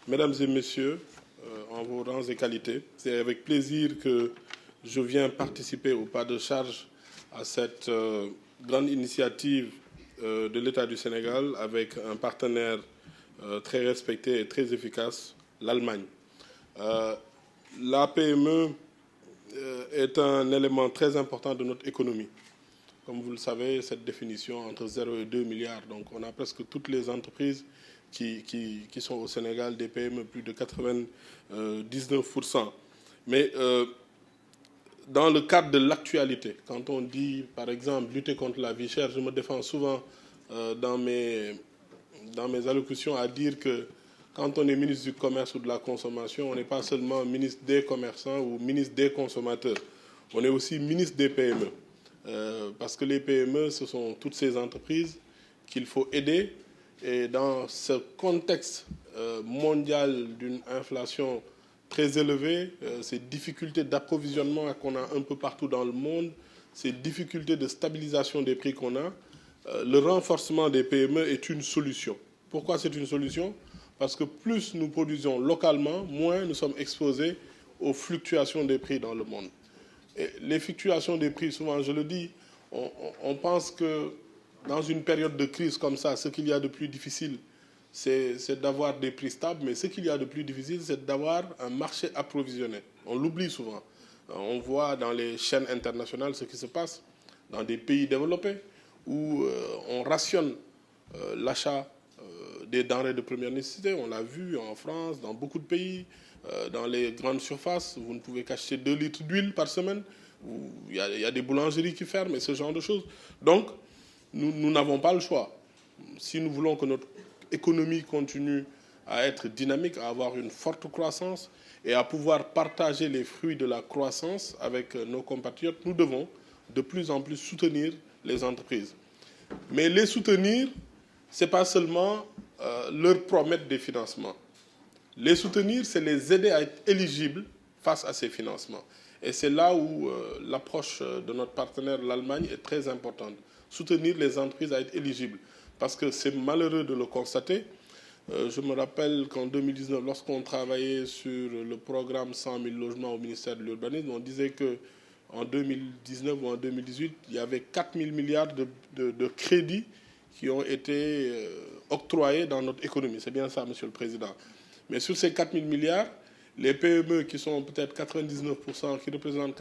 Mesdames et messieurs, en vos rangs et qualités, c'est avec plaisir que je viens participer au pas de charge à cette grande initiative de l'État du Sénégal avec un partenaire très respecté et très efficace, l'Allemagne. La PME est un élément très important de notre économie. Comme vous le savez, cette définition entre 0 et 2 milliards, donc on a presque toutes les entreprises qui sont au Sénégal, des PME, plus de 99%. Mais dans le cadre de l'actualité, quand on dit, par exemple, lutter contre la vie chère, je me défends souvent dans mes allocutions à dire que quand on est ministre du Commerce ou de la Consommation, on n'est pas seulement ministre des commerçants ou ministre des consommateurs, on est aussi ministre des PME. Parce que les PME, ce sont toutes ces entreprises qu'il faut aider. Et dans ce contexte mondial d'une inflation très élevée, ces difficultés d'approvisionnement qu'on a un peu partout dans le monde, ces difficultés de stabilisation des prix qu'on a, le renforcement des PME est une solution. Pourquoi c'est une solution? Parce que plus nous produisons localement, moins nous sommes exposés aux fluctuations des prix dans le monde. Et les fluctuations des prix, souvent je le dis, on pense que dans une période de crise comme ça, ce qu'il y a de plus difficile, c'est d'avoir des prix stables, mais ce qu'il y a de plus difficile, c'est d'avoir un marché approvisionné. On l'oublie souvent. On voit dans les chaînes internationales ce qui se passe dans des pays développés où on rationne l'achat des denrées de première nécessité. On l'a vu en France, dans beaucoup de pays, dans les grandes surfaces. Vous ne pouvez qu'acheter 2 litres d'huile par semaine. Il y a des boulangeries qui ferment et ce genre de choses. Donc, nous n'avons pas le choix. Si nous voulons que notre économie continue à être dynamique, à avoir une forte croissance et à pouvoir partager les fruits de la croissance avec nos compatriotes, nous devons de plus en plus soutenir les entreprises. Mais les soutenir, ce n'est pas seulement leur promettre des financements. Les soutenir, c'est les aider à être éligibles face à ces financements. Et c'est là où l'approche de notre partenaire, l'Allemagne, est très importante. Soutenir les entreprises à être éligibles. Parce que c'est malheureux de le constater. Je me rappelle qu'en 2019, lorsqu'on travaillait sur le programme 100 000 logements au ministère de l'Urbanisme, on disait qu'en 2019 ou en 2018, il y avait 4 000 milliards de crédits qui ont été octroyés dans notre économie. C'est bien ça, Monsieur le Président. Mais sur ces 4 000 milliards, les PME qui sont peut-être 99%, qui représentent